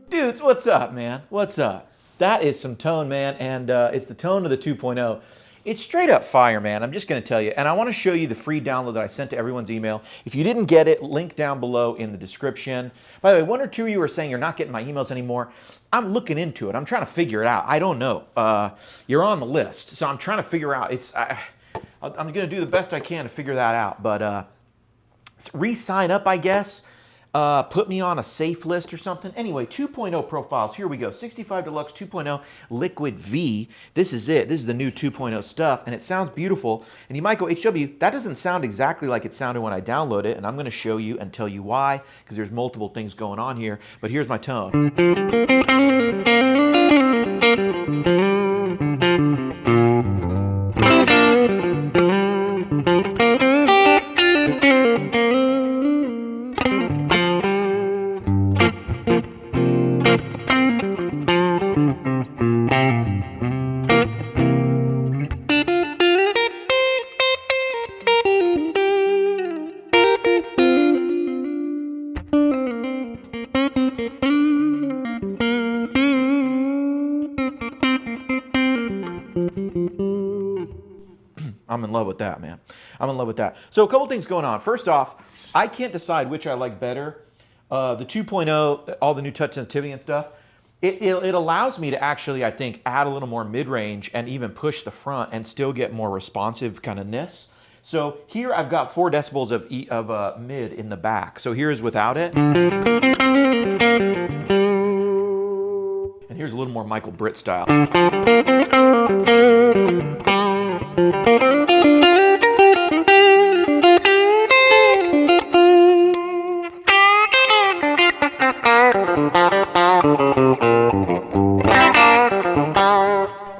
Dudes, what's up, man? What's up? That is some tone, man, and it's the tone of the 2.0. It's straight up fire, man. I'm just going to tell you, and I want to show you the free download that I sent to everyone's email. If you didn't get it, link down below in the description. By the way, one or two of you are saying you're not getting my emails anymore. I'm looking into it. I'm trying to figure it out. I don't know. You're on the list, so I'm trying to figure out. I'm going to do the best I can to figure that out, but re-sign up, I guess. Put me on a safe list or something. Anyway, 2.0 profiles. Here we go. 65 Deluxe 2.0 Liquid V. This is it. This is the new 2.0 stuff, and it sounds beautiful. And you might go, HW, that doesn't sound exactly like it sounded when I downloaded it, and I'm going to show you and tell you why, because there's multiple things going on here. But here's my tone. I'm in love with that, man. I'm in love with that. So a couple things going on. First off, I can't decide which I like better. The 2.0, all the new touch sensitivity and stuff, it allows me to actually, I think, add a little more mid-range and even push the front and still get more responsive kind of ness. So here I've got 4 decibels of mid in the back. So here's without it. And here's a little more Michael Britt style.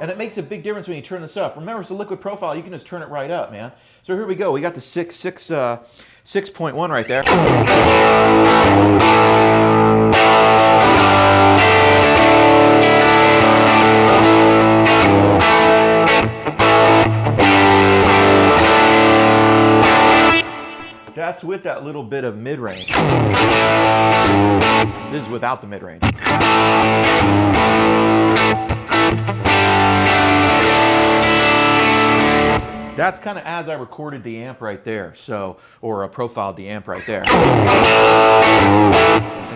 And it makes a big difference when you turn this up. Remember, it's a liquid profile. You can just turn it right up, man. So here we go. We got the 6.1 right there. That's with that little bit of mid-range. This is without the mid-range. That's kind of as I recorded the amp right there, so, or profiled the amp right there. And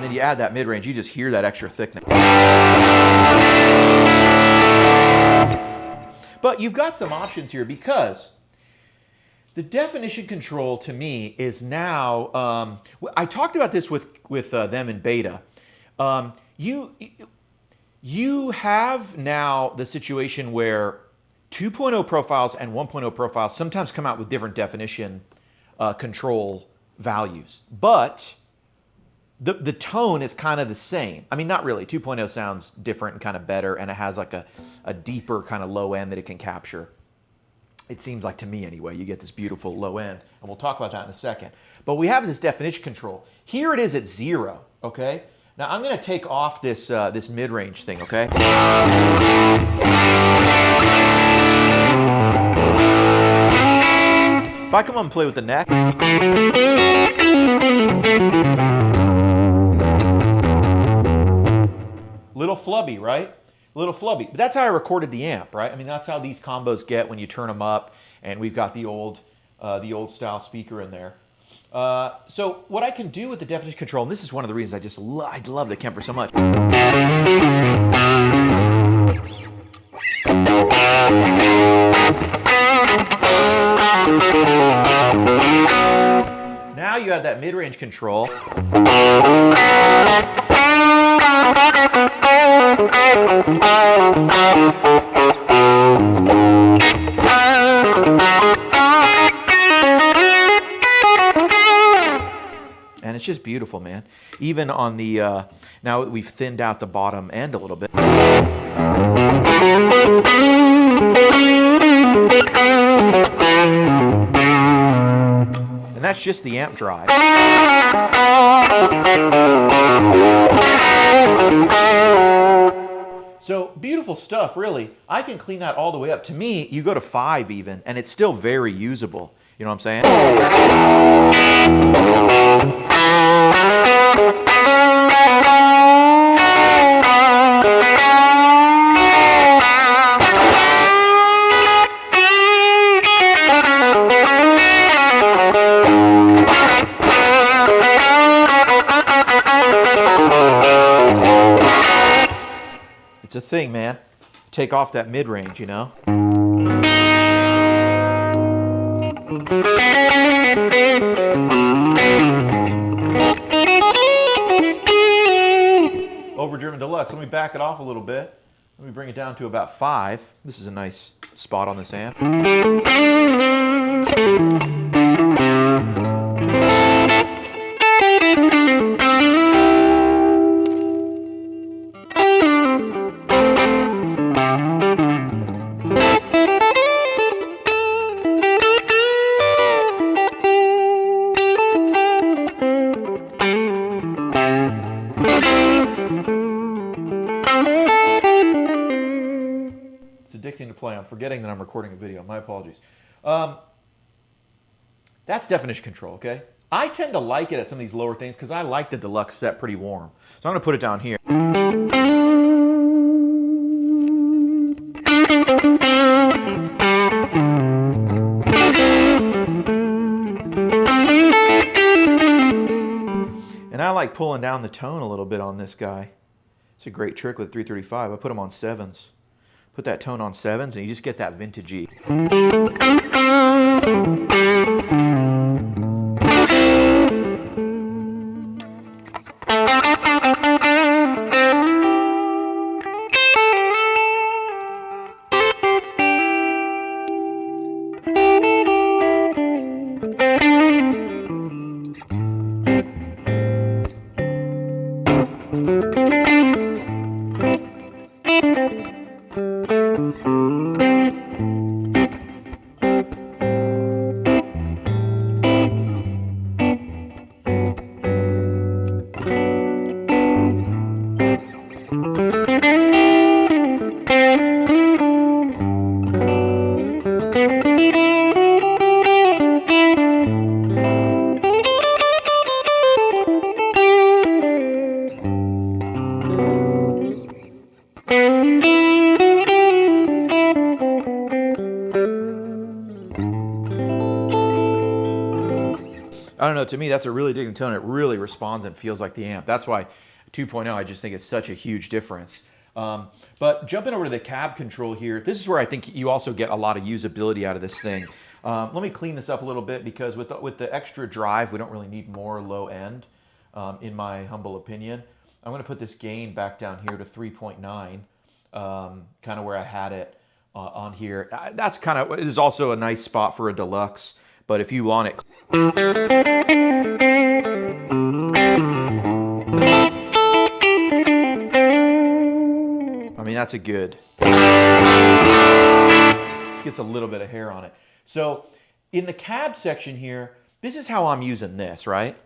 then you add that mid-range, you just hear that extra thickness. But you've got some options here because the definition control to me is now, I talked about this with them in beta. You have now the situation where 2.0 profiles and 1.0 profiles sometimes come out with different definition control values, but the tone is kind of the same. I mean, not really. 2.0 sounds different and kind of better, and it has like a deeper kind of low end that it can capture. It seems like to me anyway, you get this beautiful low end, and we'll talk about that in a second. But we have this definition control. Here it is at 0, okay? Now I'm gonna take off this, this mid-range thing, okay? If I come up and play with the neck, little flubby, right? Little flubby. But that's how I recorded the amp, right? I mean, that's how these combos get when you turn them up, and we've got the old style speaker in there. So what I can do with the definition control, and this is one of the reasons I love the Kemper so much. Now you have that mid-range control. And it's just beautiful, man. Even on the, now we've thinned out the bottom end a little bit. And that's just the amp drive. So beautiful stuff, really. I can clean that all the way up. To me, you go to 5 even, and it's still very usable. You know what I'm saying? It's a thing, man. Take off that mid-range, you know? Overdriven Deluxe. Let me back it off a little bit. Let me bring it down to about 5. This is a nice spot on this amp. Addicting to play. I'm forgetting that I'm recording a video. My apologies. That's definition control, okay? I tend to like it at some of these lower things because I like the Deluxe set pretty warm. So I'm going to put it down here. And I like pulling down the tone a little bit on this guy. It's a great trick with 335. I put them on 7s. Put that tone on 7s and you just get that vintagey. I don't know, to me that's a really digging tone. It really responds and feels like the amp. That's why 2.0, I just think it's such a huge difference. But jumping over to the cab control here, this is where I think you also get a lot of usability out of this thing. Let me clean this up a little bit, because with the extra drive, we don't really need more low end, in my humble opinion. I'm going to put this gain back down here to 3.9, kind of where I had it on here. That's kind of, this is also a nice spot for a Deluxe, but if you want it. I mean, that's a good. This gets a little bit of hair on it. So in the cab section here, this is how I'm using this, right?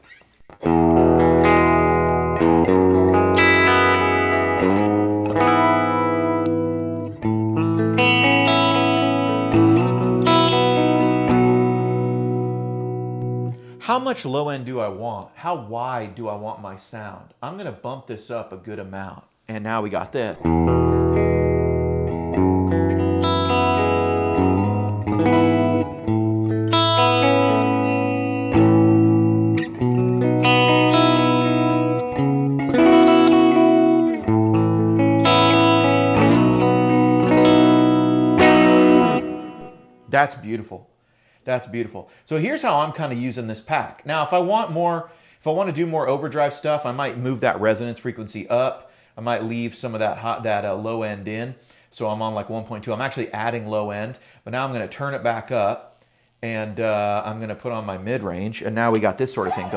How much low end do I want? How wide do I want my sound? I'm going to bump this up a good amount. And now we got this. That's beautiful. That's beautiful. So here's how I'm kind of using this pack. Now, if I want to do more overdrive stuff, I might move that resonance frequency up. I might leave some of that low end in. So I'm on like 1.2. I'm actually adding low end, but now I'm going to turn it back up, and I'm going to put on my mid range, and now we got this sort of thing.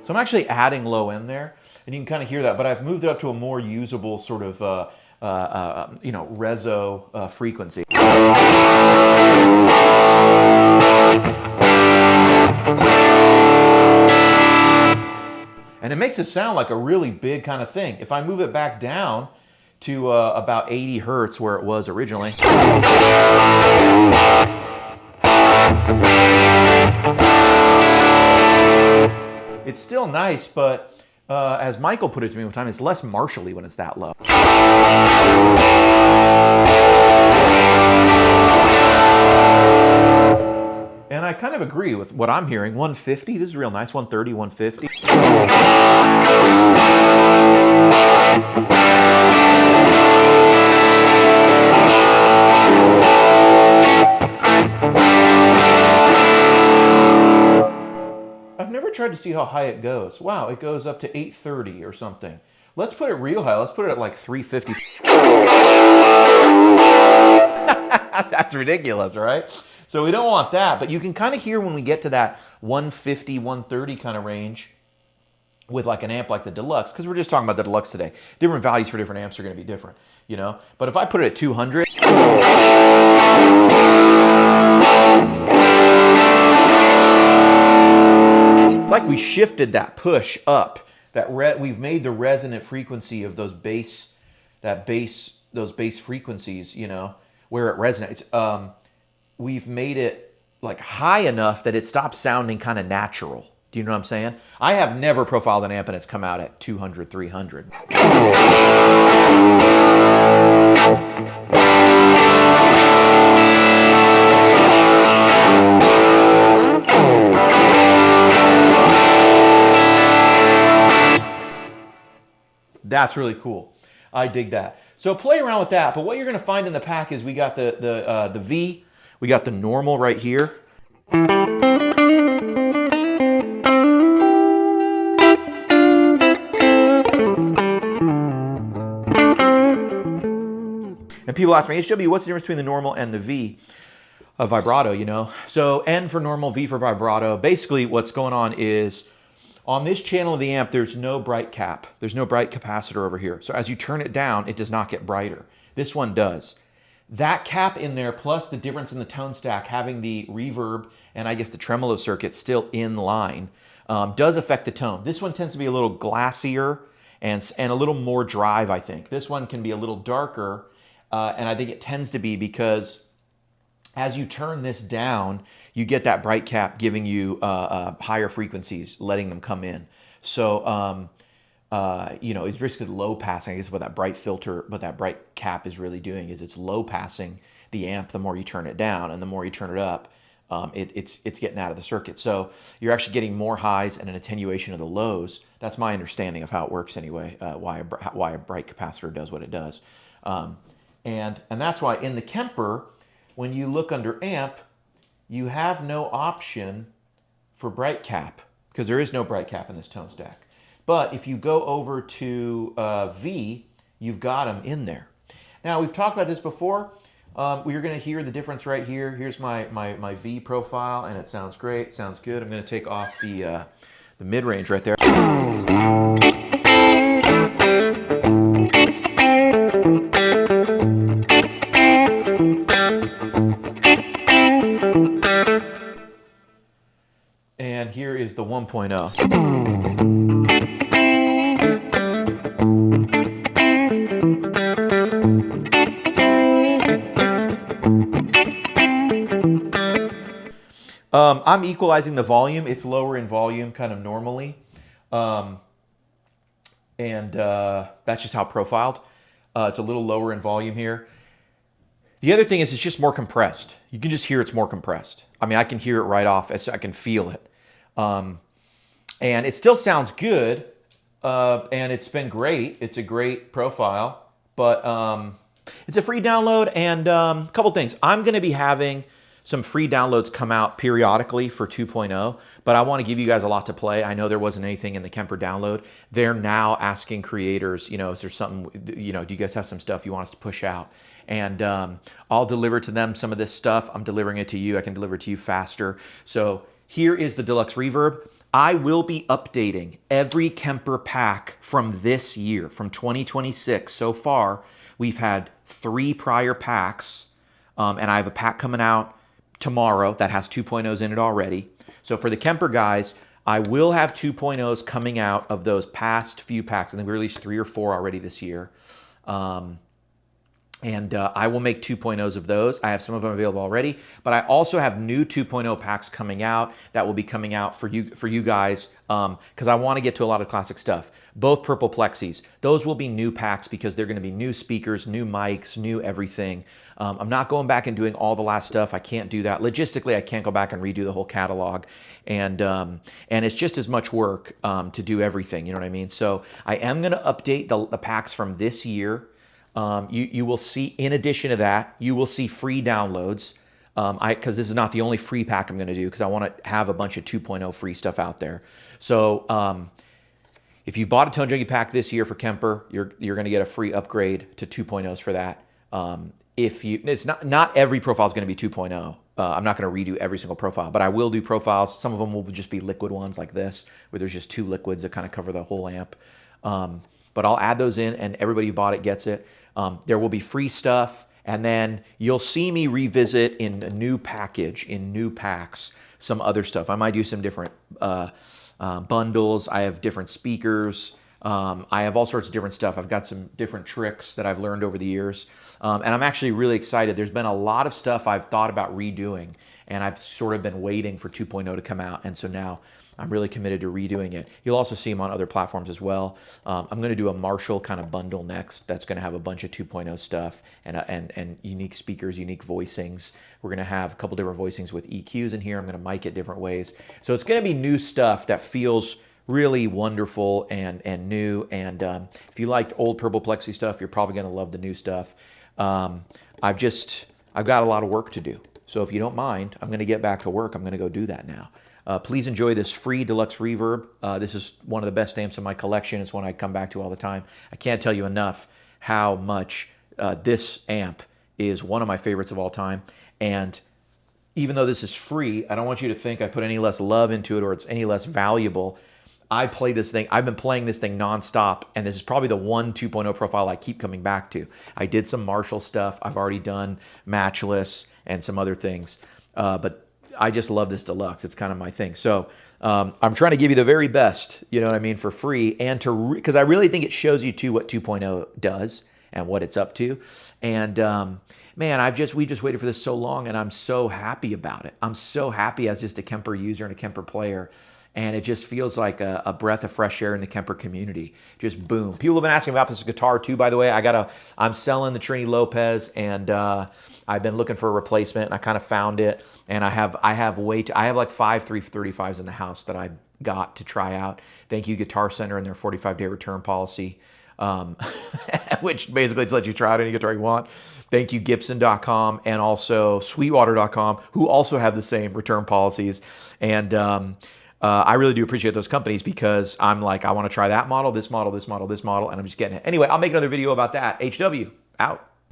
So I'm actually adding low end there, and you can kind of hear that, but I've moved it up to a more usable sort of, reso frequency. And it makes it sound like a really big kind of thing. If I move it back down to about 80 hertz where it was originally. It's still nice, but as Michael put it to me one time, it's less Marshall-y when it's that low. And I kind of agree with what I'm hearing. 150, this is real nice. 130, 150. I've never tried to see how high it goes. Wow, it goes up to 830 or something. Let's put it real high. Let's put it at like 350. That's ridiculous, right? So we don't want that, but you can kind of hear when we get to that 150, 130 kind of range with like an amp like the Deluxe, because we're just talking about the Deluxe today. Different values for different amps are going to be different, you know? But if I put it at 200, it's like we shifted that push up. We've made the resonant frequency of those bass frequencies, you know, where it resonates. We've made it like high enough that it stops sounding kind of natural. Do you know what I'm saying? I have never profiled an amp and it's come out at 200, 300. That's really cool. I dig that. So play around with that. But what you're going to find in the pack is we got the V, we got the normal right here. And people ask me, HW, what's the difference between the normal and the V of vibrato, you know? So N for normal, V for vibrato. Basically what's going on is on this channel of the amp, there's no bright cap. There's no bright capacitor over here. So as you turn it down, it does not get brighter. This one does. That cap in there, plus the difference in the tone stack, having the reverb and I guess the tremolo circuit still in line, does affect the tone. This one tends to be a little glassier and a little more drive, I think. This one can be a little darker, and I think it tends to be because as you turn this down, you get that bright cap giving you higher frequencies, letting them come in. So you know, it's basically low passing. I guess what that bright filter, what that bright cap is really doing is it's low passing the amp the more you turn it down, and the more you turn it up, it's getting out of the circuit. So you're actually getting more highs and an attenuation of the lows. That's my understanding of how it works anyway, why a bright capacitor does what it does. And that's why in the Kemper, when you look under amp, you have no option for bright cap, because there is no bright cap in this tone stack. But if you go over to V, you've got them in there. Now, we've talked about this before. You're going to hear the difference right here. Here's my V profile, and it sounds great. Sounds good. I'm going to take off the mid-range right there. And here is the 1.0. I'm equalizing the volume. It's lower in volume kind of normally. That's just how profiled. It's a little lower in volume here. The other thing is it's just more compressed. You can just hear it's more compressed. I mean, I can hear it right off. I can feel it. And it still sounds good. And it's been great. It's a great profile. But it's a free download. And a couple things. I'm going to be having some free downloads come out periodically for 2.0, but I want to give you guys a lot to play. I know there wasn't anything in the Kemper download. They're now asking creators, you know, is there something, you know, do you guys have some stuff you want us to push out? And I'll deliver to them some of this stuff. I'm delivering it to you. I can deliver it to you faster. So here is the Deluxe Reverb. I will be updating every Kemper pack from this year, from 2026. So far, we've had 3 prior packs, and I have a pack coming out tomorrow that has 2.0s in it already. So for the Kemper guys, I will have 2.0s coming out of those past few packs. I think we released 3 or 4 already this year. I will make 2.0s of those. I have some of them available already, but I also have new 2.0 packs coming out that will be coming out for you guys, because I want to get to a lot of classic stuff. Both Purple Plexis, those will be new packs because they're going to be new speakers, new mics, new everything. I'm not going back and doing all the last stuff. I can't do that. Logistically, I can't go back and redo the whole catalog. And it's just as much work to do everything, you know what I mean? So I am going to update the packs from this year. You will see, in addition to that, you will see free downloads, because this is not the only free pack I'm going to do, because I want to have a bunch of 2.0 free stuff out there. So if you bought a Tone Junkie pack this year for Kemper, you're going to get a free upgrade to 2.0s for that. It's not every profile is going to be 2.0. I'm not going to redo every single profile, but I will do profiles. Some of them will just be liquid ones like this, where there's just 2 liquids that kind of cover the whole amp. But I'll add those in, and everybody who bought it gets it. There will be free stuff, and then you'll see me revisit in a new package, in new packs, some other stuff. I might do some different bundles. I have different speakers. I have all sorts of different stuff. I've got some different tricks that I've learned over the years. And I'm actually really excited. There's been a lot of stuff I've thought about redoing, and I've sort of been waiting for 2.0 to come out. And so now I'm really committed to redoing it. You'll also see them on other platforms as well. I'm going to do a Marshall kind of bundle next. That's going to have a bunch of 2.0 stuff and unique speakers, unique voicings. We're going to have a couple different voicings with EQs in here. I'm going to mic it different ways. So it's going to be new stuff that feels really wonderful and new. And if you liked old Purple Plexi stuff, you're probably going to love the new stuff. I've got a lot of work to do. So if you don't mind, I'm going to get back to work. I'm going to go do that now. Please enjoy this free Deluxe Reverb. This is one of the best amps in my collection. It's one I come back to all the time. I can't tell you enough how much this amp is one of my favorites of all time. And even though this is free, I don't want you to think I put any less love into it or it's any less valuable. I play this thing. I've been playing this thing nonstop, and this is probably the one 2.0 profile I keep coming back to. I did some Marshall stuff. I've already done Matchless and some other things, but I just love this Deluxe. It's kind of my thing. So I'm trying to give you the very best, you know what I mean, for free, and because I really think it shows you too what 2.0 does and what it's up to. And man, we just waited for this so long, and I'm so happy about it. I'm so happy as just a Kemper user and a Kemper player. and it just feels like a breath of fresh air in the Kemper community. Just boom. People have been asking about this guitar too, by the way. I'm selling the Trini Lopez, and I've been looking for a replacement, and I kind of found it, and I have like 5 335s in the house that I got to try out. Thank you, Guitar Center, and their 45-day return policy, which basically just lets you try out any guitar you want. Thank you, Gibson.com, and also Sweetwater.com, who also have the same return policies. And I really do appreciate those companies, because I'm like, I want to try that model, this model, this model, this model, and I'm just getting it. Anyway, I'll make another video about that. HW, out.